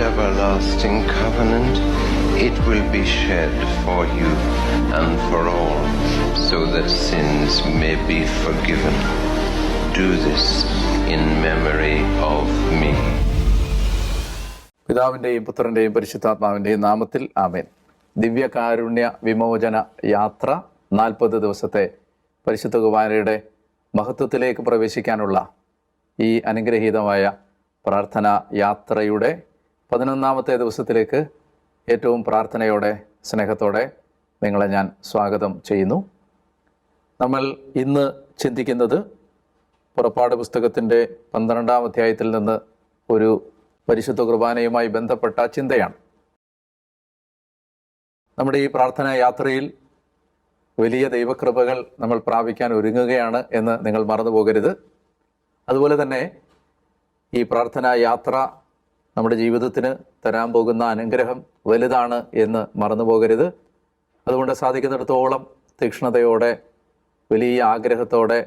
everlasting covenant, it will be shed for you and for all, so that sins may be forgiven. Do this in memory of me. പിതാവിൻ്റെയും പുത്രൻ്റെയും പരിശുദ്ധാത്മാവിൻ്റെയും നാമത്തിൽ ആമേൻ. ദിവ്യകാരുണ്യ വിമോചന യാത്ര 40 ദിവസത്തെ പരിശുദ്ധ കുർബാനയുടെ മഹത്വത്തിലേക്ക് പ്രവേശിക്കാനുള്ള ഈ അനുഗ്രഹീതമായ പ്രാർത്ഥനാ യാത്രയുടെ 11ാമത്തെ ദിവസത്തിലേക്ക് ഏറ്റവും പ്രാർത്ഥനയോടെ സ്നേഹത്തോടെ നിങ്ങളെ ഞാൻ സ്വാഗതം ചെയ്യുന്നു. നമ്മൾ ഇന്ന് ചിന്തിക്കുന്നത് പുറപ്പാട് പുസ്തകത്തിൻ്റെ 12ാം അധ്യായത്തിൽ നിന്ന് ഒരു പരിശുദ്ധ കുർബാനയുമായി ബന്ധപ്പെട്ട ചിന്തയാണ്. നമ്മുടെ ഈ പ്രാർത്ഥനാ യാത്രയിൽ വലിയ ദൈവകൃപകൾ നമ്മൾ പ്രാപിക്കാൻ ഒരുങ്ങുകയാണ് എന്ന് നിങ്ങൾ മറന്നു പോകരുത്. അതുപോലെ തന്നെ ഈ പ്രാർത്ഥനാ യാത്ര നമ്മുടെ ജീവിതത്തിന് തരാൻ പോകുന്ന അനുഗ്രഹം വലുതാണ് എന്ന് മറന്നു പോകരുത്. അതുകൊണ്ട് സാധിക്കുന്നിടത്തോളം തീക്ഷ്ണതയോടെ, വലിയ ആഗ്രഹത്തോടെ,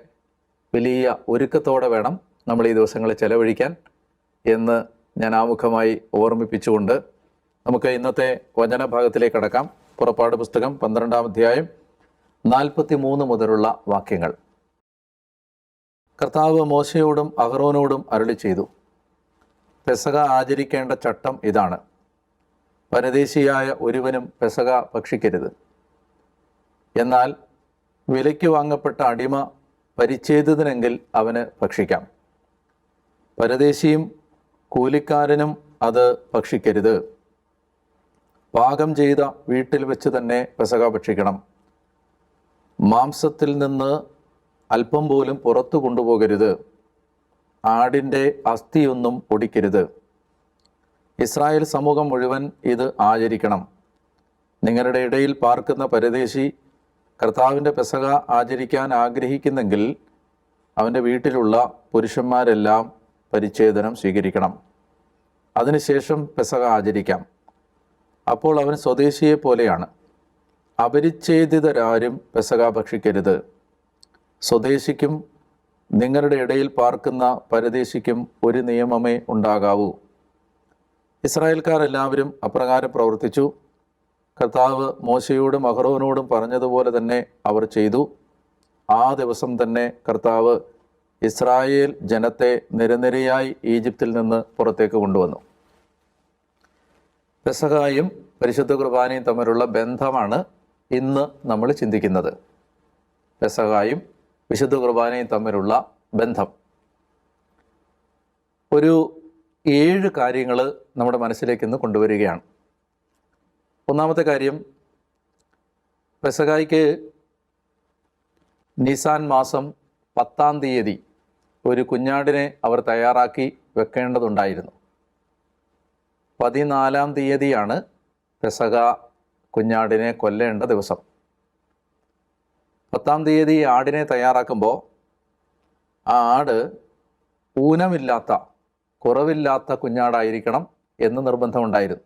വലിയ ഒരുക്കത്തോടെ വേണം നമ്മൾ ഈ ദിവസങ്ങളിൽ ചെലവഴിക്കാൻ എന്ന് ഞാൻ ആമുഖമായി ഓർമ്മിപ്പിച്ചുകൊണ്ട് നമുക്ക് ഇന്നത്തെ വചനഭാഗത്തിലേക്ക് കടക്കാം. പുറപ്പാട് പുസ്തകം 12ാം അധ്യായം 43 മുതലുള്ള വാക്യങ്ങൾ. കർത്താവ് മോശയോടും അഹ്റോനോടും അരുളി ചെയ്തു, പെസഹ ആചരിക്കേണ്ട ചട്ടം ഇതാണ്. പരദേശിയായ ഒരുവനും പെസഹ ഭക്ഷിക്കരുത്. എന്നാൽ വിലയ്ക്ക് വാങ്ങപ്പെട്ട അടിമ പരിച്ഛേദിതനെങ്കിൽ അവന് ഭക്ഷിക്കാം. പരദേശിയും കൂലിക്കാരനും അത് ഭക്ഷിക്കരുത്. പാകം ചെയ്ത വീട്ടിൽ വെച്ച് തന്നെ പെസഹ ഭക്ഷിക്കണം. മാംസത്തിൽ നിന്ന് അല്പം പോലും പുറത്തു കൊണ്ടുപോകരുത്. ആടിൻ്റെ അസ്ഥിയൊന്നും ഒടിക്കരുത്. ഇസ്രായേൽ സമൂഹം മുഴുവൻ ഇത് ആചരിക്കണം. നിങ്ങളുടെ ഇടയിൽ പാർക്കുന്ന പരദേശി കർത്താവിൻ്റെ പെസഹ ആചരിക്കാൻ ആഗ്രഹിക്കുന്നെങ്കിൽ അവൻ്റെ വീട്ടിലുള്ള പുരുഷന്മാരെല്ലാം പരിച്ഛേദനം സ്വീകരിക്കണം. അതിനുശേഷം പെസഹ ആചരിക്കാം. അപ്പോൾ അവൻ സ്വദേശിയെ പോലെയാണ്. അപരിച്ഛേദിതരാരും പെസഹ ഭക്ഷിക്കരുത്. സ്വദേശിക്കും നിങ്ങളുടെ ഇടയിൽ പാർക്കുന്ന പരദേശിക്കും ഒരു നിയമമേ ഉണ്ടാകാവൂ. ഇസ്രായേൽക്കാരെല്ലാവരും അപ്രകാരം പ്രവർത്തിച്ചു. കർത്താവ് മോശയോടും അഹ്റോനോടും പറഞ്ഞതുപോലെ തന്നെ അവർ ചെയ്തു. ആ ദിവസം തന്നെ കർത്താവ് ഇസ്രായേൽ ജനത്തെ നിരനിരയായി ഈജിപ്തിൽ നിന്ന് പുറത്തേക്ക് കൊണ്ടുവന്നു. പെസഹായും പരിശുദ്ധ കുർബാനയും തമ്മിലുള്ള ബന്ധമാണ് ഇന്ന് നമ്മൾ ചിന്തിക്കുന്നത്. പെസഹായും വിശുദ്ധ കുർബാനയും തമ്മിലുള്ള ബന്ധം. ഒരു 7 കാര്യങ്ങൾ നമ്മുടെ മനസ്സിലേക്ക് ഇന്ന് കൊണ്ടുവരികയാണ്. ഒന്നാമത്തെ കാര്യം, പെസഹായ്ക്ക് നിസാൻ മാസം 10ാം തീയതി ഒരു കുഞ്ഞാടിനെ അവർ തയ്യാറാക്കി വെക്കേണ്ടതുണ്ടായിരുന്നു. 14ാം തീയതിയാണ് പെസഹ കുഞ്ഞാടിനെ കൊല്ലേണ്ട ദിവസം. 10ാം തീയതി ആടിനെ തയ്യാറാക്കുമ്പോൾ ആ ആട് ഊനമില്ലാത്ത, കുറവില്ലാത്ത കുഞ്ഞാടായിരിക്കണം എന്ന് നിർബന്ധമുണ്ടായിരുന്നു.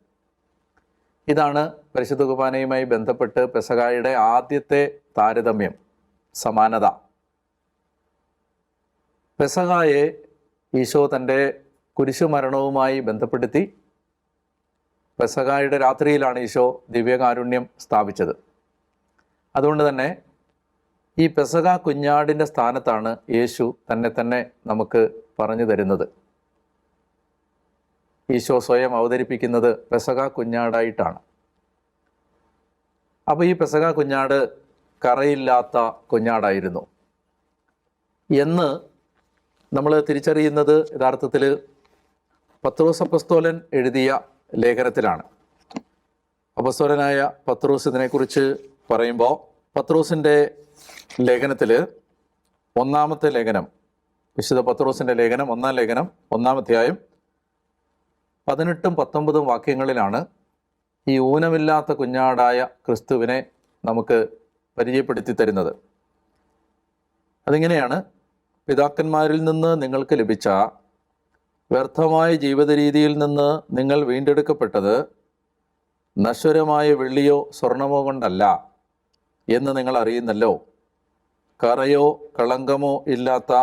ഇതാണ് പരിശുദ്ധ കുർബാനയുമായി ബന്ധപ്പെട്ട് പെസഹായുടെ ആദ്യത്തെ താരതമ്യം, സമാനത. പെസഹായെ ഈശോ തൻ്റെ കുരിശുമരണവുമായി ബന്ധപ്പെടുത്തി പെസഹായുടെ രാത്രിയിലാണ് ഈശോ ദിവ്യകാരുണ്യം സ്ഥാപിച്ചത്. അതുകൊണ്ട് തന്നെ ഈ പെസഹ കുഞ്ഞാടിൻ്റെ സ്ഥാനത്താണ് യേശു തന്നെ നമുക്ക് പറഞ്ഞു തരുന്നത്. ഈശോ സ്വയം അവതരിപ്പിക്കുന്നത് പെസഹ കുഞ്ഞാടായിട്ടാണ്. അപ്പോൾ ഈ പെസഹ കുഞ്ഞാട് കറയില്ലാത്ത കുഞ്ഞാടായിരുന്നു എന്ന് നമ്മൾ തിരിച്ചറിയുന്നത് യഥാർത്ഥത്തിൽ പത്രോസ് അപ്പസ്തോലൻ എഴുതിയ ലേഖനത്തിലാണ്. അപ്പസ്തോലനായ പത്രോസ് ഇതിനെക്കുറിച്ച് പറയുമ്പോൾ പത്രോസിൻ്റെ ലേഖനത്തിൽ 1ാമത്തെ ലേഖനം, വിശുദ്ധ പത്രോസിൻ്റെ ലേഖനം 1ാം ലേഖനം 1ാം അധ്യായം 18-19 വാക്യങ്ങളിലാണ് ഈ ഊനമില്ലാത്ത കുഞ്ഞാടായ ക്രിസ്തുവിനെ നമുക്ക് പരിചയപ്പെടുത്തി തരുന്നത്. അതിങ്ങനെയാണ്: പിതാക്കന്മാരിൽ നിന്ന് നിങ്ങൾക്ക് ലഭിച്ച വ്യർത്ഥമായ ജീവിത രീതിയിൽ നിന്ന് നിങ്ങൾ വീണ്ടെടുക്കപ്പെട്ടത് നശ്വരമായ വെള്ളിയോ സ്വർണമോ കൊണ്ടല്ല എന്ന് നിങ്ങൾ അറിയുന്നല്ലോ. കറയോ കളങ്കമോ ഇല്ലാത്ത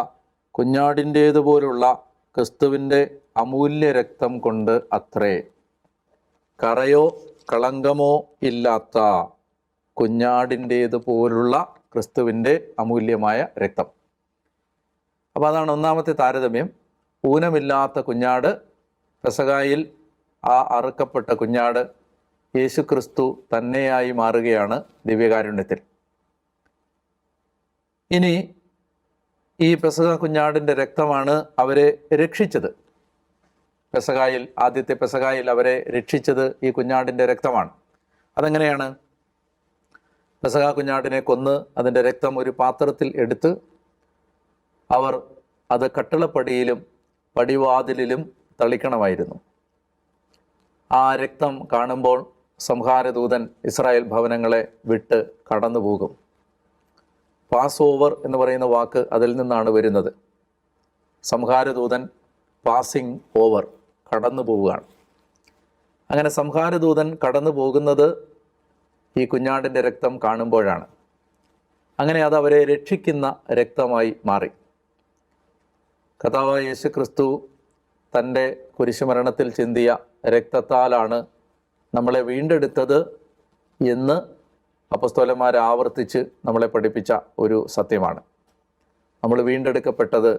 കുഞ്ഞാടിൻ്റേതുപോലുള്ള ക്രിസ്തുവിൻ്റെ അമൂല്യ രക്തം കൊണ്ട് അത്രേ. കറയോ കളങ്കമോ ഇല്ലാത്ത കുഞ്ഞാടിൻ്റേതുപോലുള്ള ക്രിസ്തുവിൻ്റെ അമൂല്യമായ രക്തം. അപ്പോൾ അതാണ് ഒന്നാമത്തെ താരതമ്യം. ഊനമില്ലാത്ത കുഞ്ഞാട്, പെസഹായിൽ ആ അറുക്കപ്പെട്ട കുഞ്ഞാട് യേശു ക്രിസ്തു തന്നെയായി മാറുകയാണ് ദിവ്യകാരുണ്യത്തിൽ. ഇനി ഈ പെസഹ കുഞ്ഞാടിൻ്റെ രക്തമാണ് അവരെ രക്ഷിച്ചത്. പെസഹായിൽ, ആദ്യത്തെ പെസഹായിൽ അവരെ രക്ഷിച്ചത് ഈ കുഞ്ഞാടിൻ്റെ രക്തമാണ്. അതെങ്ങനെയാണ്? പെസഹ കുഞ്ഞാടിനെ കൊന്ന് അതിൻ്റെ രക്തം ഒരു പാത്രത്തിൽ എടുത്ത് അവർ അത് കട്ടിളപ്പടിയിലും പടിവാതിലിലും തളിക്കണമായിരുന്നു. ആ രക്തം കാണുമ്പോൾ സംഹാരദൂതൻ ഇസ്രായേൽ ഭവനങ്ങളെ വിട്ട് കടന്നു പോകും. പാസ് ഓവർ എന്ന് പറയുന്ന വാക്ക് അതിൽ നിന്നാണ് വരുന്നത്. സംഹാരദൂതൻ പാസിംഗ് ഓവർ, കടന്നു പോവുകയാണ്. അങ്ങനെ സംഹാരദൂതൻ കടന്നു പോകുന്നത് ഈ കുഞ്ഞാടിൻ്റെ രക്തം കാണുമ്പോഴാണ്. അങ്ങനെ അത് അവരെ രക്ഷിക്കുന്ന രക്തമായി മാറി. കർത്താവായ യേശു ക്രിസ്തു തൻ്റെ കുരിശുമരണത്തിൽ ചിന്തിയ രക്തത്താലാണ് നമ്മളെ വീണ്ടെടുത്തത് എന്ന് അപ്പോസ്തലന്മാർ ആവർത്തിച്ച് നമ്മളെ പഠിപ്പിച്ച ഒരു സത്യമാണ്. നമ്മൾ വീണ്ടെടുക്കപ്പെട്ടത്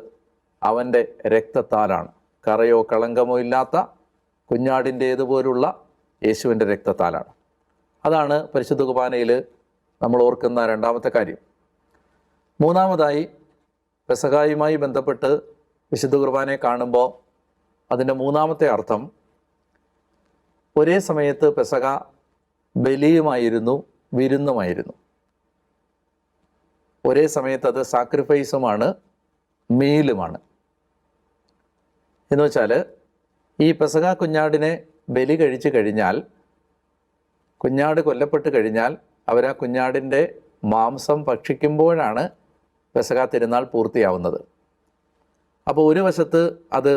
അവൻ്റെ രക്തത്താലാണ്. കറയോ കളങ്കമോ ഇല്ലാത്ത കുഞ്ഞാടിൻ്റേതുപോലുള്ള യേശുവിൻ്റെ രക്തത്താലാണ്. അതാണ് പരിശുദ്ധ കുർബാനയിൽ നമ്മൾ ഓർക്കുന്ന രണ്ടാമത്തെ കാര്യം. മൂന്നാമതായി, പെസഹായുമായി ബന്ധപ്പെട്ട് വിശുദ്ധ കുർബാനയെ കാണുമ്പോൾ അതിൻ്റെ മൂന്നാമത്തെ അർത്ഥം, ഒരേ സമയത്ത് പെസഹ ബലിയുമായിരുന്നു വിരുന്നുമായിരുന്നു. ഒരേ സമയത്ത് അത് സാക്രിഫൈസുമാണ്, മീലുമാണ്. എന്ന് വെച്ചാൽ ഈ പെസഹ കുഞ്ഞാടിനെ ബലി കഴിച്ചു കഴിഞ്ഞാൽ, കുഞ്ഞാട് കൊല്ലപ്പെട്ട് കഴിഞ്ഞാൽ അവർ ആ കുഞ്ഞാടിൻ്റെ മാംസം ഭക്ഷിക്കുമ്പോഴാണ് പെസഹ തിരുനാൾ പൂർത്തിയാവുന്നത്. അപ്പോൾ ഒരു വശത്ത് അത്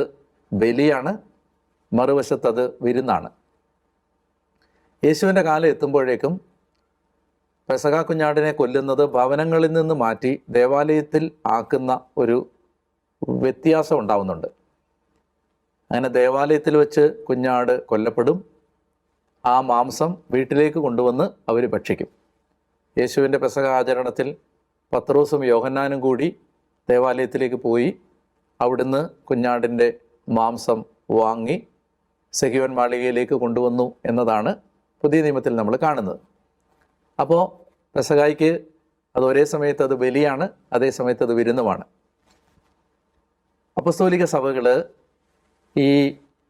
ബലിയാണ്, മറുവശത്ത് അത് വിരുന്നാണ്. യേശുവിൻ്റെ കാലം എത്തുമ്പോഴേക്കും പെസഹ കുഞ്ഞാടിനെ കൊല്ലുന്നത് ഭവനങ്ങളിൽ നിന്ന് മാറ്റി ദേവാലയത്തിൽ ആക്കുന്ന ഒരു വ്യത്യാസം ഉണ്ടാവുന്നുണ്ട്. അങ്ങനെ ദേവാലയത്തിൽ വെച്ച് കുഞ്ഞാട് കൊല്ലപ്പെടും. ആ മാംസം വീട്ടിലേക്ക് കൊണ്ടുവന്ന് അവർ ഭക്ഷിക്കും. യേശുവിൻ്റെ പെസഹ ആചരണത്തിൽ പത്രോസും യോഹന്നാനും കൂടി ദേവാലയത്തിലേക്ക് പോയി അവിടുന്ന് കുഞ്ഞാടിൻ്റെ മാംസം വാങ്ങി സെഹിയോൻ മാളികയിലേക്ക് കൊണ്ടുവന്നു എന്നതാണ് പുതിയ നിയമത്തിൽ നമ്മൾ കാണുന്നത്. അപ്പോൾ പെസഹായ്ക്ക് അത് ഒരേ സമയത്ത് അത് ബലിയാണ്, അതേ സമയത്ത് അത് വിരുന്നുമാണ്. അപ്പസ്തോലിക സഭകൾ ഈ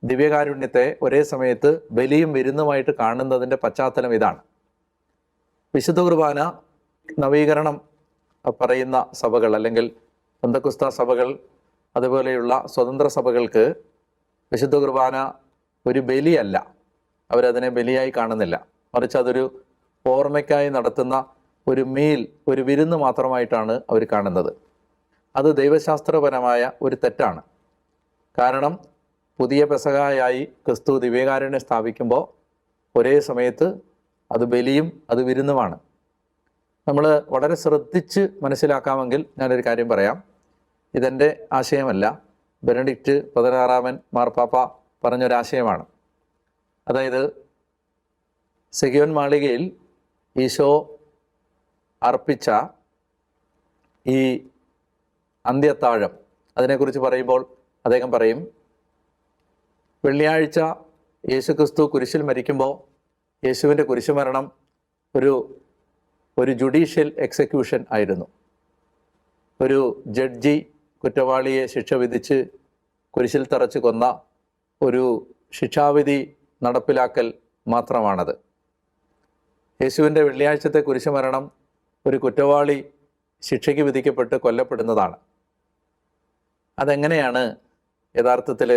ദിവ്യകാരുണ്യത്തെ ഒരേ സമയത്ത് ബലിയും വിരുന്നുമായിട്ട് കാണുന്നതിൻ്റെ പശ്ചാത്തലം ഇതാണ്. വിശുദ്ധ കുർബാന നവീകരണം പറയുന്ന സഭകൾ, അല്ലെങ്കിൽ പെന്തക്കോസ്ത സഭകൾ, അതുപോലെയുള്ള സ്വതന്ത്ര സഭകൾക്ക് വിശുദ്ധ കുർബാന ഒരു ബലിയല്ല. അവരതിനെ ബലിയായി കാണുന്നില്ല. മറിച്ച് അതൊരു ഓർമ്മയ്ക്കായി നടത്തുന്ന ഒരു മീൽ, ഒരു വിരുന്ന് മാത്രമായിട്ടാണ് അവർ കാണുന്നത്. അത് ദൈവശാസ്ത്രപരമായ ഒരു തെറ്റാണ്. കാരണം പുതിയ പെസഹായായി ക്രിസ്തു ദിവ്യകാരുണ്യം സ്ഥാപിക്കുമ്പോൾ ഒരേ സമയത്ത് അത് ബലിയും അത് വിരുന്നുമാണ്. നമ്മൾ വളരെ ശ്രദ്ധിച്ച് മനസ്സിലാക്കാമെങ്കിൽ ഞാനൊരു കാര്യം പറയാം. ഇതെൻ്റെ ആശയമല്ല, ബെനഡിക്റ്റ് 16 മാർപ്പാപ്പ പറഞ്ഞൊരാശയമാണ്. അതായത് സെഹിയോൻ മാളികയിൽ ഈശോ അർപ്പിച്ച ഈ അന്ത്യത്താഴം, അതിനെക്കുറിച്ച് പറയുമ്പോൾ അദ്ദേഹം പറയും, വെള്ളിയാഴ്ച യേശുക്രിസ്തു കുരിശിൽ മരിക്കുമ്പോൾ യേശുവിൻ്റെ കുരിശുമരണം ഒരു ജുഡീഷ്യൽ എക്സിക്യൂഷൻ ആയിരുന്നു. ഒരു ജഡ്ജി കുറ്റവാളിയെ ശിക്ഷ വിധിച്ച് കുരിശിൽ തറച്ച് കൊന്ന ഒരു ശിക്ഷാവിധി നടപ്പിലാക്കൽ മാത്രമാണത്. യേശുവിൻ്റെ വെള്ളിയാഴ്ചത്തെ കുരിശുമരണം ഒരു കുറ്റവാളി ശിക്ഷയ്ക്ക് വിധിക്കപ്പെട്ട് കൊല്ലപ്പെടുന്നതാണ്. അതെങ്ങനെയാണ് യഥാർത്ഥത്തിൽ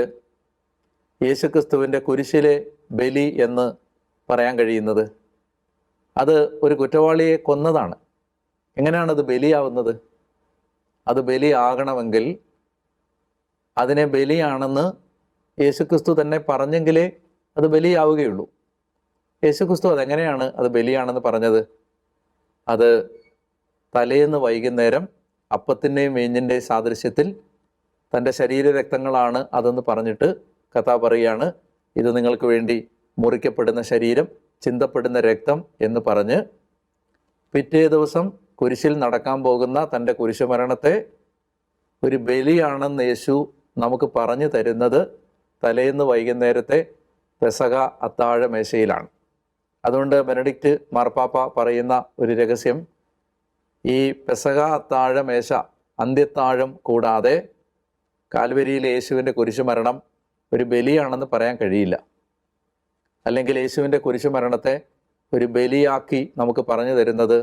യേശുക്രിസ്തുവിൻ്റെ കുരിശിലെ ബലി എന്ന് പറയാൻ കഴിയുന്നത്? അത് ഒരു കുറ്റവാളിയെ കൊന്നതാണ്. എങ്ങനെയാണത് ബലിയാവുന്നത്? അത് ബലിയാകണമെങ്കിൽ അതിനെ ബലിയാണെന്ന് യേശുക്രിസ്തു തന്നെ പറഞ്ഞെങ്കിലേ അത് ബലിയാവുകയുള്ളൂ. യേശുക്രിസ്തു അതെങ്ങനെയാണ് അത് ബലിയാണെന്ന് പറഞ്ഞത്? അത് തലേന്ന് വൈകുന്നേരം അപ്പത്തിൻ്റെയും വീഞ്ഞിൻ്റെയും സാദൃശ്യത്തിൽ തൻ്റെ ശരീരരക്തങ്ങളാണ് അതെന്ന് പറഞ്ഞിട്ട് കഥ പറയുകയാണ്, ഇത് നിങ്ങൾക്ക് വേണ്ടി മുറിക്കപ്പെടുന്ന ശരീരം, ചിന്തപ്പെടുന്ന രക്തം എന്ന് പറഞ്ഞ് പിറ്റേ ദിവസം കുരിശിൽ നടക്കാൻ പോകുന്ന തൻ്റെ കുരിശുമരണത്തെ ഒരു ബലിയാണെന്ന് യേശു നമുക്ക് പറഞ്ഞു തരുന്നത് തലേന്ന് വൈകുന്നേരത്തെ പെസഹ അത്താഴമേശയിലാണ്. അതുകൊണ്ട് ബെനഡിക്റ്റ് മാർപ്പാപ്പ പറയുന്ന ഒരു രഹസ്യം, ഈ പെസഹ അത്താഴമേശ അന്ത്യത്താഴം കൂടാതെ കാൽവരിയിലെ യേശുവിൻ്റെ കുരിശുമരണം ഒരു ബലിയാണെന്ന് പറയാൻ കഴിയില്ല. അല്ലെങ്കിൽ യേശുവിൻ്റെ കുരിശുമരണത്തെ ഒരു ബലിയാക്കി നമുക്ക് പറഞ്ഞു തരുന്നത്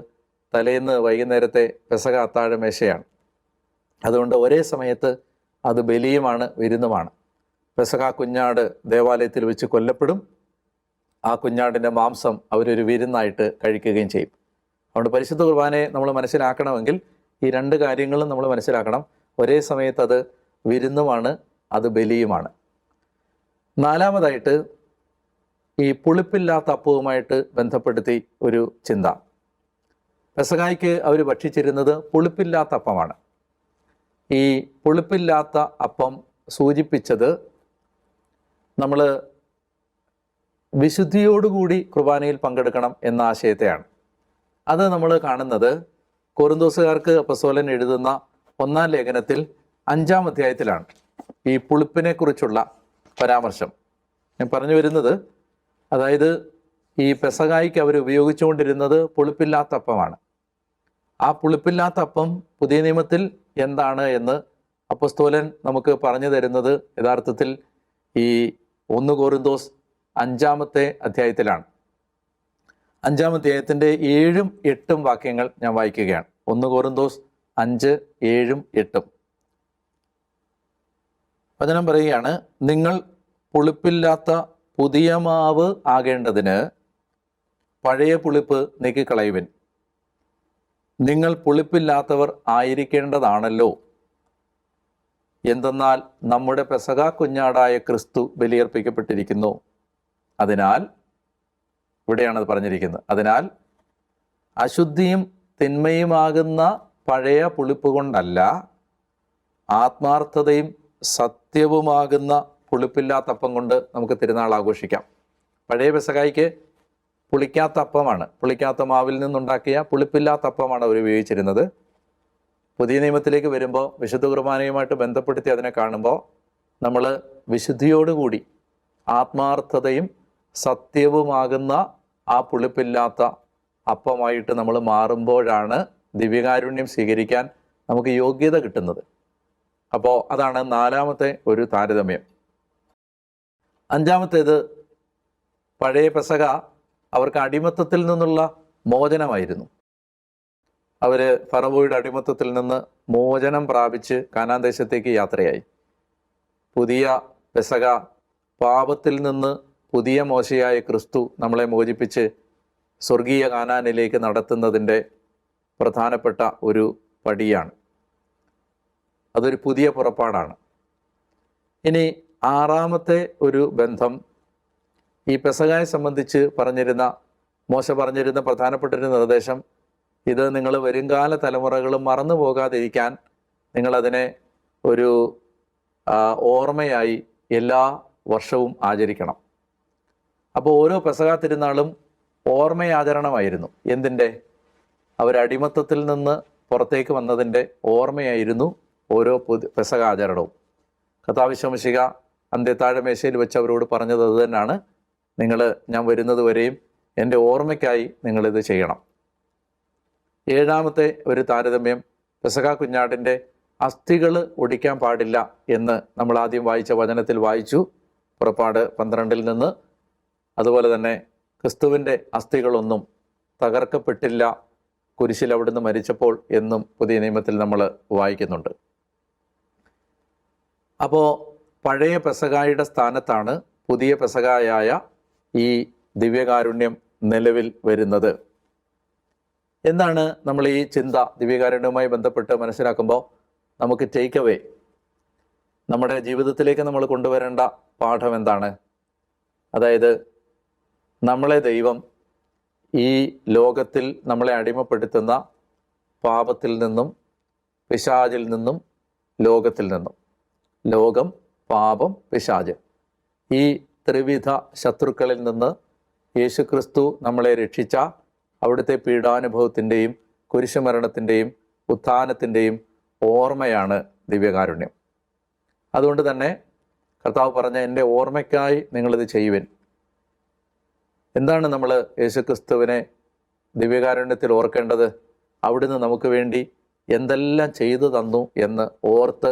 തലേന്ന് വൈകുന്നേരത്തെ പെസഹ അത്താഴമേശയാണ്. അതുകൊണ്ട് ഒരേ സമയത്ത് അത് ബലിയുമാണ്, വിരുന്നുമാണ്. പെസഹ കുഞ്ഞാട് ദേവാലയത്തിൽ വെച്ച് കൊല്ലപ്പെടും. ആ കുഞ്ഞാടിൻ്റെ മാംസം അവരൊരു വിരുന്നായിട്ട് കഴിക്കുകയും ചെയ്യും. അതുകൊണ്ട് പരിശുദ്ധ കുർബാനയെ നമ്മൾ മനസ്സിലാക്കണമെങ്കിൽ ഈ രണ്ട് കാര്യങ്ങളും നമ്മൾ മനസ്സിലാക്കണം. ഒരേ സമയത്ത് അത് വിരുന്നുമാണ്, അത് ബലിയുമാണ്. നാലാമതായിട്ട് ഈ പുളിപ്പില്ലാത്ത അപ്പവുമായിട്ട് ബന്ധപ്പെടുത്തി ഒരു ചിന്ത. പെസഹായ്ക്ക് അവർ ഭക്ഷിച്ചിരുന്നത് പുളിപ്പില്ലാത്ത അപ്പമാണ്. ഈ പുളിപ്പില്ലാത്ത അപ്പം സൂചിപ്പിച്ചത് നമ്മൾ വിശുദ്ധിയോടുകൂടി കുർബാനയിൽ പങ്കെടുക്കണം എന്ന ആശയത്തെയാണ്. അത് നമ്മൾ കാണുന്നത് കൊറിന്തോസുകാർക്ക് അപ്പോസ്തലൻ എഴുതുന്ന 1-ാം ലേഖനത്തിൽ 5-ാം അധ്യായത്തിലാണ് ഈ പുളിപ്പിനെ കുറിച്ചുള്ള പരാമർശം. ഞാൻ പറഞ്ഞു വരുന്നത്, അതായത് ഈ പെസഹായ്ക്ക് അവർ ഉപയോഗിച്ചുകൊണ്ടിരുന്നത് പുളിപ്പില്ലാത്ത അപ്പമാണ്. ആ പുളിപ്പില്ലാത്ത അപ്പം പുതിയ നിയമത്തിൽ എന്താണ് എന്ന് അപ്പോസ്തലൻ നമുക്ക് പറഞ്ഞു തരുന്നത് യഥാർത്ഥത്തിൽ ഈ 1 കൊറിന്തോസ് 5-ാമത്തെ അധ്യായത്തിലാണ്. 5-ാം അധ്യായത്തിൻ്റെ 7ഉം 8ഉം വാക്യങ്ങൾ ഞാൻ വായിക്കുകയാണ്. 1 കൊറിന്തോസ് 5, 7, 8. വചനം പറയുകയാണ്, നിങ്ങൾ പുളിപ്പില്ലാത്ത പുതിയ മാവ് ആകേണ്ടതിന് പഴയ പുളിപ്പ് നീക്കിക്കളയുവിൻ. നിങ്ങൾ പുളിപ്പില്ലാത്തവർ ആയിരിക്കേണ്ടതാണല്ലോ. എന്തെന്നാൽ നമ്മുടെ പെസഹ കുഞ്ഞാടായ ക്രിസ്തു ബലിയർപ്പിക്കപ്പെട്ടിരിക്കുന്നു. അതിനാൽ, ഇവിടെയാണത് പറഞ്ഞിരിക്കുന്നത്, അതിനാൽ അശുദ്ധിയും തിന്മയുമാകുന്ന പഴയ പുളിപ്പ് കൊണ്ടല്ല, ആത്മാർത്ഥതയും സത്യവുമാകുന്ന പുളിപ്പില്ലാത്ത അപ്പം കൊണ്ട് നമുക്ക് തിരുനാൾ ആഘോഷിക്കാം. പഴയ പെസഹായ്ക്ക് പുളിക്കാത്ത അപ്പമാണ്, പുളിക്കാത്ത മാവിൽ നിന്നുണ്ടാക്കിയ പുളിപ്പില്ലാത്ത അപ്പമാണ് അവർ ഉപയോഗിച്ചിരുന്നത്. പുതിയ നിയമത്തിലേക്ക് വരുമ്പോൾ വിശുദ്ധ കുർബാനയുമായിട്ട് ബന്ധപ്പെടുത്തി അതിനെ കാണുമ്പോൾ നമ്മൾ വിശുദ്ധിയോടുകൂടി ആത്മാർത്ഥതയും സത്യവുമാകുന്ന ആ പുളിപ്പില്ലാത്ത അപ്പമായിട്ട് നമ്മൾ മാറുമ്പോഴാണ് ദിവ്യകാരുണ്യം സ്വീകരിക്കാൻ നമുക്ക് യോഗ്യത കിട്ടുന്നത്. അപ്പോൾ അതാണ് 4-ാമത്തെ ഒരു താരതമ്യം. 5-ാമത്തേത്, പഴയ പെസഹ അവർക്ക് അടിമത്തത്തിൽ നിന്നുള്ള മോചനമായിരുന്നു. അവർ ഫറവോയുടെ അടിമത്തത്തിൽ നിന്ന് മോചനം പ്രാപിച്ച് കാനാൻ ദേശത്തേക്ക് യാത്രയായി. പുതിയ പെസഹ പാപത്തിൽ നിന്ന് പുതിയ മോശയായ ക്രിസ്തു നമ്മളെ മോചിപ്പിച്ച് സ്വർഗീയ കാനാനിലേക്ക് നടത്തുന്നതിൻ്റെ പ്രധാനപ്പെട്ട ഒരു പടിയാണ്. അതൊരു പുതിയ പുറപ്പാടാണ്. ഇനി 6-ാമത്തെ ഒരു ബന്ധം, ഈ പെസഹായെ സംബന്ധിച്ച് മോശ പറഞ്ഞിരുന്ന പ്രധാനപ്പെട്ട ഒരു നിർദ്ദേശം, ഇത് നിങ്ങൾ വരുംകാല തലമുറകൾ മറന്നു പോകാതിരിക്കാൻ നിങ്ങളതിനെ ഒരു ഓർമ്മയായി എല്ലാ വർഷവും ആചരിക്കണം. അപ്പോൾ ഓരോ പെസഹ തിരുനാളും ഓർമ്മയാചരണമായിരുന്നു. എന്തിൻ്റെ? അവരടിമത്തത്തിൽ നിന്ന് പുറത്തേക്ക് വന്നതിൻ്റെ ഓർമ്മയായിരുന്നു ഓരോ പെസഹ ആചരണവും. കർത്താവ് ശംശിക അന്ത്യത്താഴമേശയിൽ വെച്ച് അവരോട് പറഞ്ഞത് അത് തന്നെയാണ്, ഞാൻ വരുന്നത് വരെയും എൻ്റെ ഓർമ്മയ്ക്കായി നിങ്ങളിത് ചെയ്യണം. 7-ാമത്തെ ഒരു താരതമ്യം, പെസഹ കുഞ്ഞാടിൻ്റെ അസ്ഥികൾ ഒടിക്കാൻ പാടില്ല എന്ന് നമ്മൾ ആദ്യം വായിച്ച വചനത്തിൽ വായിച്ചു, പുറപ്പാട് 12-ൽ നിന്ന്. അതുപോലെ തന്നെ ക്രിസ്തുവിൻ്റെ അസ്ഥികളൊന്നും തകർക്കപ്പെട്ടില്ല കുരിശിൽ അവിടുന്ന് മരിച്ചപ്പോൾ എന്നും പുതിയ നിയമത്തിൽ നമ്മൾ വായിക്കുന്നുണ്ട്. അപ്പോൾ പഴയ പെസഹായുടെ സ്ഥാനത്താണ് പുതിയ പെസഹായായ ഈ ദിവ്യകാരുണ്യം നിലവിൽ വരുന്നത്. എന്താണ് നമ്മൾ ഈ ചിന്ത ദിവ്യകാരുണ്യവുമായി ബന്ധപ്പെട്ട് മനസ്സിലാക്കുമ്പോൾ നമുക്ക് ടേക്ക് അവേ, നമ്മുടെ ജീവിതത്തിലേക്ക് നമ്മൾ കൊണ്ടുവരേണ്ട പാഠം എന്താണ്? അതായത് നമ്മളെ ദൈവം ഈ ലോകത്തിൽ നമ്മളെ അടിമപ്പെടുത്തുന്ന പാപത്തിൽ നിന്നും പിശാചിൽ നിന്നും ലോകത്തിൽ നിന്നും, ലോകം, പാപം, പിശാച്, ഈ ത്രിവിധ ശത്രുക്കളിൽ നിന്ന് യേശുക്രിസ്തു നമ്മളെ രക്ഷിച്ച അവിടുത്തെ പീഡാനുഭവത്തിൻ്റെയും കുരിശുമരണത്തിൻ്റെയും ഉത്ഥാനത്തിൻ്റെയും ഓർമ്മയാണ് ദിവ്യകാരുണ്യം. അതുകൊണ്ട് തന്നെ കർത്താവ് പറഞ്ഞ എൻ്റെ ഓർമ്മയ്ക്കായി നിങ്ങളിത് ചെയ്യുവിൻ. എന്താണ് നമ്മൾ യേശുക്രിസ്തുവിനെ ദിവ്യകാരുണ്യത്തിൽ ഓർക്കേണ്ടത്? അവിടുന്ന് നമുക്ക് വേണ്ടി എന്തെല്ലാം ചെയ്തു തന്നു എന്ന് ഓർത്ത്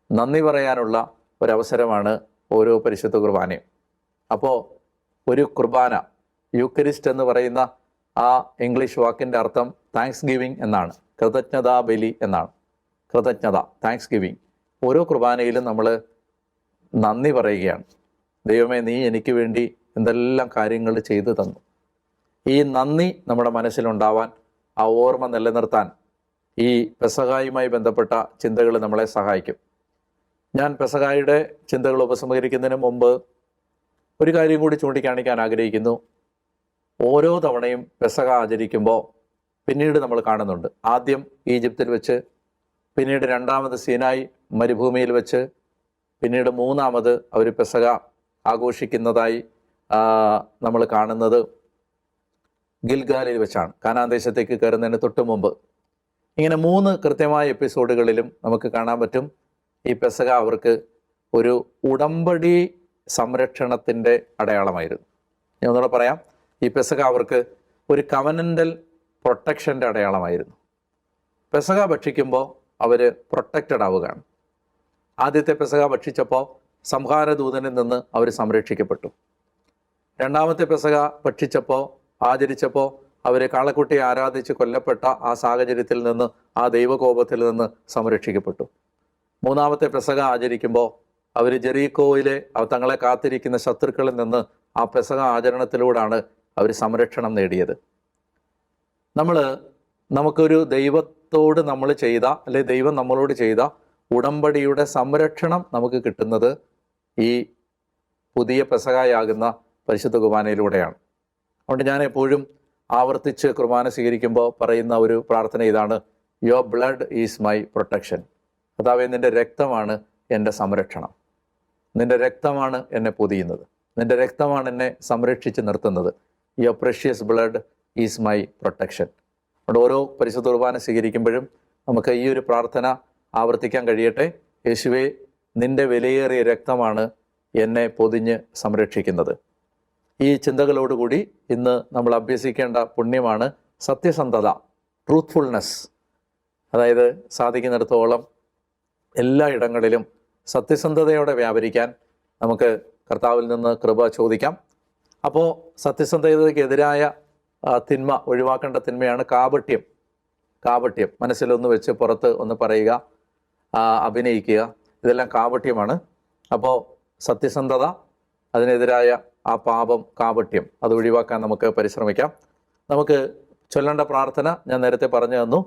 നന്ദി പറയാനുള്ള ഒരവസരമാണ് ഓരോ പരിശുദ്ധ കുർബാനയും. അപ്പോൾ ഒരു കുർബാന, യൂക്കരിസ്റ്റ് എന്ന് പറയുന്ന ആ ഇംഗ്ലീഷ് വാക്കിൻ്റെ അർത്ഥം താങ്ക്സ് ഗിവിങ് എന്നാണ്, കൃതജ്ഞതാ ബലി എന്നാണ്. കൃതജ്ഞത, താങ്ക്സ് ഗിവിങ്. ഓരോ കുർബാനയിലും നമ്മൾ നന്ദി പറയുകയാണ്. ദൈവമേ, നീ എനിക്ക് വേണ്ടി എന്തെല്ലാം കാര്യങ്ങൾ ചെയ്തു തന്നു. ഈ നന്ദി നമ്മുടെ മനസ്സിലുണ്ടാവാൻ, ആ ഓർമ്മ നിലനിർത്താൻ ഈ പെസഹായുമായി ബന്ധപ്പെട്ട ചിന്തകൾ നമ്മളെ സഹായിക്കും. ഞാൻ പെസഹായുടെ ചിന്തകൾ ഉപസംഹരിക്കുന്നതിന് മുമ്പ് ഒരു കാര്യം കൂടി ചൂണ്ടിക്കാണിക്കാൻ ആഗ്രഹിക്കുന്നു. ഓരോ തവണയും പെസഹ ആചരിക്കുമ്പോൾ പിന്നീട് നമ്മൾ കാണുന്നുണ്ട്, ആദ്യം ഈജിപ്തിൽ വെച്ച്, പിന്നീട് രണ്ടാമത് സീനായി മരുഭൂമിയിൽ വെച്ച്, പിന്നീട് മൂന്നാമത് അവർ പെസഹ ആഘോഷിക്കുന്നതായി നമ്മൾ കാണുന്നത് ഗിൽഗാലിൽ വെച്ചാണ്, കാനാൻ ദേശത്തേക്ക് കയറുന്നതിന് തൊട്ട് മുമ്പ്. ഇങ്ങനെ 3 കൃത്യമായ എപ്പിസോഡുകളിലും നമുക്ക് കാണാൻ പറ്റും ഈ പെസഹ അവർക്ക് ഒരു ഉടമ്പടി സംരക്ഷണത്തിൻ്റെ അടയാളമായിരുന്നു. ഞാൻ ഒന്നുകൂടെ പറയാം, ഈ പെസഹ അവർക്ക് ഒരു കവനൻ്റൽ പ്രൊട്ടക്ഷൻ്റെ അടയാളമായിരുന്നു. പെസഹ ഭക്ഷിക്കുമ്പോൾ അവർ പ്രൊട്ടക്റ്റഡ് ആവുകയാണ്. ആദ്യത്തെ പെസഹ ഭക്ഷിച്ചപ്പോൾ സംഹാരദൂതനിൽ നിന്ന് അവർ സംരക്ഷിക്കപ്പെട്ടു. രണ്ടാമത്തെ പെസഹ ഭക്ഷിച്ചപ്പോൾ, ആചരിച്ചപ്പോൾ അവർ കാളക്കുട്ടിയെ ആരാധിച്ച് കൊല്ലപ്പെട്ട ആ സാഹചര്യത്തിൽ നിന്ന്, ആ ദൈവകോപത്തിൽ നിന്ന് സംരക്ഷിക്കപ്പെട്ടു. മൂന്നാമത്തെ പെസഹ ആചരിക്കുമ്പോൾ അവർ ജെറീക്കോയിലെ തങ്ങളെ കാത്തിരിക്കുന്ന ശത്രുക്കളിൽ നിന്ന് ആ പെസഹ ആചരണത്തിലൂടെയാണ് അവർ സംരക്ഷണം നേടിയത്. നമുക്കൊരു ദൈവത്തോട് നമ്മൾ ചെയ്ത, അല്ലെ ദൈവം നമ്മളോട് ചെയ്ത ഉടമ്പടിയുടെ സംരക്ഷണം നമുക്ക് കിട്ടുന്നത് ഈ പുതിയ പെസഹായാകുന്ന പരിശുദ്ധ കുർബാനയിലൂടെയാണ്. അതുകൊണ്ട് ഞാൻ എപ്പോഴും ആവർത്തിച്ച് കുർബാന സ്വീകരിക്കുമ്പോൾ പറയുന്ന ഒരു പ്രാർത്ഥന ഇതാണ്: your blood is my protection. കർത്താവേ, നിൻ്റെ രക്തമാണ് എൻ്റെ സംരക്ഷണം, നിൻ്റെ രക്തമാണ് എന്നെ പൊതിയുന്നത്, നിൻ്റെ രക്തമാണ് എന്നെ സംരക്ഷിച്ച് നിർത്തുന്നത്. Your precious blood is my protection. അതുകൊണ്ട് ഓരോ പരിശുദ്ധ കുർബാന സ്വീകരിക്കുമ്പോഴും നമുക്ക് ഈ ഒരു പ്രാർത്ഥന ആവർത്തിക്കാൻ കഴിയട്ടെ. യേശുവേ, നിൻ്റെ വിലയേറിയ രക്തമാണ് എന്നെ പൊതിഞ്ഞ് സംരക്ഷിക്കുന്നത്. ഈ ചിന്തകളോടുകൂടി ഇന്ന് നമ്മൾ അഭ്യസിക്കേണ്ട പുണ്യമാണ് സത്യസന്ധത, ട്രൂത്ത്ഫുൾനെസ്. അതായത് സാധിക്കുന്നിടത്തോളം എല്ലാ ഇടങ്ങളിലും സത്യസന്ധതയോടെ വ്യാപരിക്കാൻ നമുക്ക് കർത്താവിൽ നിന്ന് കൃപ ചോദിക്കാം. അപ്പോൾ സത്യസന്ധതയ്ക്കെതിരായ തിന്മ, ഒഴിവാക്കേണ്ട തിന്മയാണ് കാപട്യം. മനസ്സിലൊന്ന് വെച്ച് പുറത്ത് ഒന്ന് പറയുക, അഭിനയിക്കുക, ഇതെല്ലാം കാപട്യമാണ്. അപ്പോൾ സത്യസന്ധത, അതിനെതിരായ ആ പാപം, കാപട്യം, അത് ഒഴിവാക്കാൻ നമുക്ക് പരിശ്രമിക്കാം. നമുക്ക് ചൊല്ലേണ്ട പ്രാർത്ഥന ഞാൻ നേരത്തെ പറഞ്ഞു തന്നു: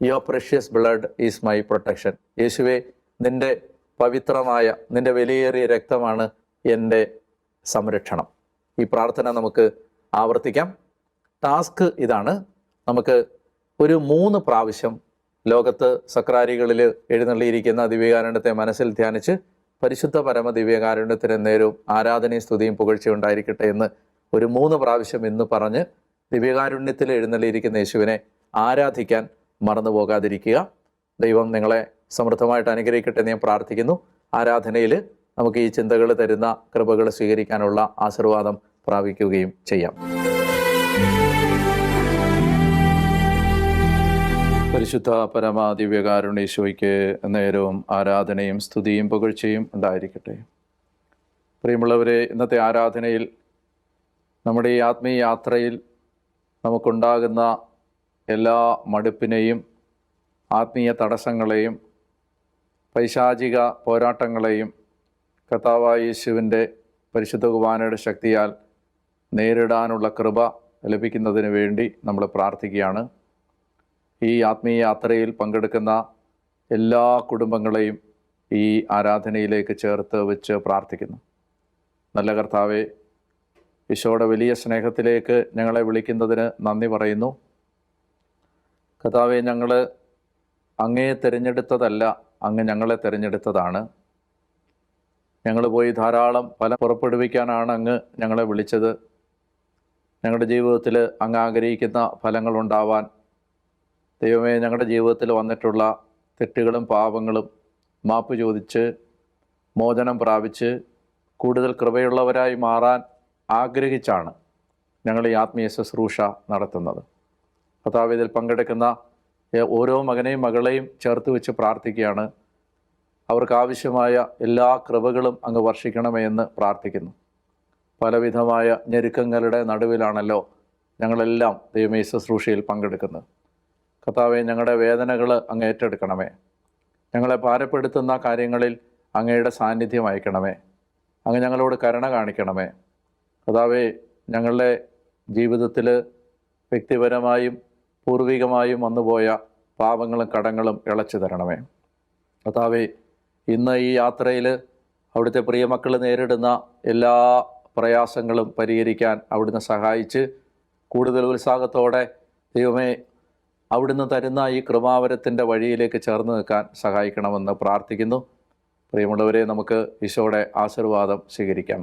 your precious blood is my protection. യേശുവേ, നിൻ്റെ പവിത്രമായ, നിൻ്റെ വിലയേറിയ രക്തമാണ് എൻ്റെ സംരക്ഷണം. ഈ പ്രാർത്ഥന നമുക്ക് ആവർത്തിക്കാം. ടാസ്ക് ഇതാണ്: നമുക്ക് ഒരു 3 പ്രാവശ്യം ലോകത്ത് സക്രാരികളിൽ എഴുന്നള്ളിയിരിക്കുന്ന ദിവ്യകാരുണ്യത്തെ മനസ്സിൽ ധ്യാനിച്ച് പരിശുദ്ധ പരമ ദിവ്യകാരുണ്യത്തിന് നേരവും ആരാധനയും സ്തുതിയും പുകഴ്ചയും ഉണ്ടായിരിക്കട്ടെ എന്ന് ഒരു 3 പ്രാവശ്യം ഇന്ന് പറഞ്ഞ് ദിവ്യകാരുണ്യത്തിൽ എഴുന്നള്ളിയിരിക്കുന്ന യേശുവിനെ ആരാധിക്കാൻ മറന്നു പോകാതിരിക്കുക. ദൈവം നിങ്ങളെ സമൃദ്ധമായിട്ട് അനുഗ്രഹിക്കട്ടെ എന്ന് ഞാൻ പ്രാർത്ഥിക്കുന്നു. ആരാധനയിൽ നമുക്ക് ഈ ചിന്തകൾ തരുന്ന കൃപകൾ സ്വീകരിക്കാനുള്ള ആശീർവാദം പ്രാപിക്കുകയും ചെയ്യാം. പരിശുദ്ധ പരമ ദിവ്യകാരുണ്യേശോയ്ക്ക് നേരവും ആരാധനയും സ്തുതിയും പുകഴ്ചയും ഉണ്ടായിരിക്കട്ടെ. പ്രിയമുള്ളവരെ, ഇന്നത്തെ ആരാധനയിൽ നമ്മുടെ ഈ ആത്മീയ യാത്രയിൽ നമുക്കുണ്ടാകുന്ന എല്ലാ മടുപ്പിനെയും ആത്മീയ തടസ്സങ്ങളെയും പൈശാചിക പോരാട്ടങ്ങളെയും കർത്താവായ യേശുവിൻ്റെ പരിശുദ്ധ കുർബാനയുടെ ശക്തിയാൽ നേരിടാനുള്ള കൃപ ലഭിക്കുന്നതിന് വേണ്ടി നമ്മൾ പ്രാർത്ഥിക്കുകയാണ്. ഈ ആത്മീയ യാത്രയിൽ പങ്കെടുക്കുന്ന എല്ലാ കുടുംബങ്ങളെയും ഈ ആരാധനയിലേക്ക് ചേർത്ത് വെച്ച് പ്രാർത്ഥിക്കുന്നു. നല്ല കർത്താവേ, ഈശോയുടെ വലിയ സ്നേഹത്തിലേക്ക് ഞങ്ങളെ വിളിക്കുന്നതിന് നന്ദി പറയുന്നു. കർത്താവേ, ഞങ്ങൾ അങ്ങയെ തിരഞ്ഞെടുത്തതല്ല, അങ്ങ് ഞങ്ങളെ തിരഞ്ഞെടുത്തതാണ്. ഞങ്ങൾ പോയി ധാരാളം ഫലം പുറപ്പെടുവിക്കാനാണ് അങ്ങ് ഞങ്ങളെ വിളിച്ചത്. ഞങ്ങളുടെ ജീവിതത്തിൽ അങ്ങ് ആഗ്രഹിക്കുന്ന ഫലങ്ങളുണ്ടാവാൻ ദൈവമേ, ഞങ്ങളുടെ ജീവിതത്തിൽ വന്നിട്ടുള്ള തെറ്റുകളും പാപങ്ങളും മാപ്പ് ചോദിച്ച് മോചനം പ്രാപിച്ച് കൂടുതൽ കൃപയുള്ളവരായി മാറാൻ ആഗ്രഹിച്ചാണ് ഞങ്ങൾ ഈ ആത്മീയ ശുശ്രൂഷ നടത്തുന്നത്. കർത്താവേ, ഇതിൽ പങ്കെടുക്കുന്ന ഓരോ മകനെയും മകളെയും ചേർത്ത് വെച്ച് പ്രാർത്ഥിക്കുകയാണ്. അവർക്ക് ആവശ്യമായ എല്ലാ കൃപകളും അങ്ങ് വർഷിക്കണമേ എന്ന് പ്രാർത്ഥിക്കുന്നു. പലവിധമായ ഞെരുക്കങ്ങളുടെ നടുവിലാണല്ലോ ഞങ്ങളെല്ലാം ദൈവമേ ശുശ്രൂഷയിൽ പങ്കെടുക്കുന്നത്. കർത്താവേ, ഞങ്ങളുടെ വേദനകൾ അങ്ങ് ഏറ്റെടുക്കണമേ. ഞങ്ങളെ ഭാരപ്പെടുത്തുന്ന കാര്യങ്ങളിൽ അങ്ങയുടെ സാന്നിധ്യം അയക്കണമേ. അങ്ങ് ഞങ്ങളോട് കരുണ കാണിക്കണമേ. കർത്താവേ, ഞങ്ങളുടെ ജീവിതത്തിൽ വ്യക്തിപരമായും പൂർവികമായും വന്നുപോയ പാപങ്ങളും കടങ്ങളും ഇളച്ചു തരണമേ. കർത്താവേ, ഇന്ന് ഈ യാത്രയിൽ അവിടുത്തെ പ്രിയമക്കൾ നേരിടുന്ന എല്ലാ പ്രയാസങ്ങളും പരിഹരിക്കാൻ അവിടുന്ന് സഹായിച്ച് കൂടുതൽ ഉത്സാഹത്തോടെ ദൈവമേ അവിടുന്ന് തരുന്ന ഈ കൃപാവരത്തിൻ്റെ വഴിയിലേക്ക് ചേർന്ന് നിൽക്കാൻ സഹായിക്കണമെന്ന് പ്രാർത്ഥിക്കുന്നു. പ്രിയമുള്ളവരെ, നമുക്ക് ഈശോയുടെ ആശീർവാദം സ്വീകരിക്കാം.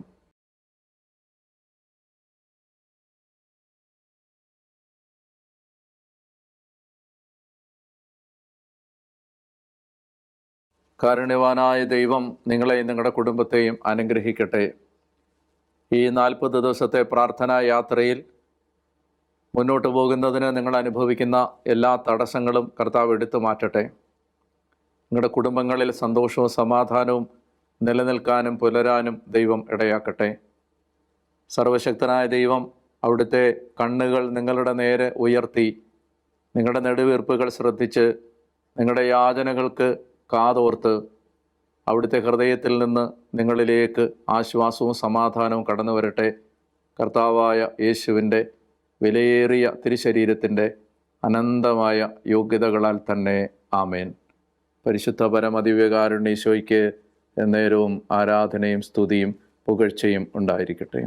കാരുണ്യവാനായ ദൈവം നിങ്ങളെയും നിങ്ങളുടെ കുടുംബത്തെയും അനുഗ്രഹിക്കട്ടെ. ഈ 40 ദിവസത്തെ പ്രാർത്ഥനാ യാത്രയിൽ മുന്നോട്ട് പോകുന്നതിന് നിങ്ങൾ അനുഭവിക്കുന്ന എല്ലാ തടസ്സങ്ങളും കർത്താവ് എടുത്തു മാറ്റട്ടെ. നിങ്ങളുടെ കുടുംബങ്ങളിൽ സന്തോഷവും സമാധാനവും നിലനിൽക്കാനും പുലരാനും ദൈവം ഇടയാക്കട്ടെ. സർവശക്തനായ ദൈവം അവിടുത്തെ കണ്ണുകൾ നിങ്ങളുടെ നേരെ ഉയർത്തി നിങ്ങളുടെ നെടുവീർപ്പുകൾ ശ്രദ്ധിച്ച് നിങ്ങളുടെ യാചനകൾക്ക് കാതോർത്ത് അവിടുത്തെ ഹൃദയത്തിൽ നിന്ന് നിങ്ങളിലേക്ക് ആശ്വാസവും സമാധാനവും കടന്നു വരട്ടെ. കർത്താവായ യേശുവിൻ്റെ വിലയേറിയ തിരുശരീരത്തിൻ്റെ അനന്തമായ യോഗ്യതകളാൽ തന്നെ. ആമേൻ. പരിശുദ്ധ പരമദിവ്യകാരുണ്യ ഈശോയ്ക്ക് എന്നേരവും ആരാധനയും സ്തുതിയും പുകഴ്ചയും ഉണ്ടായിരിക്കട്ടെ.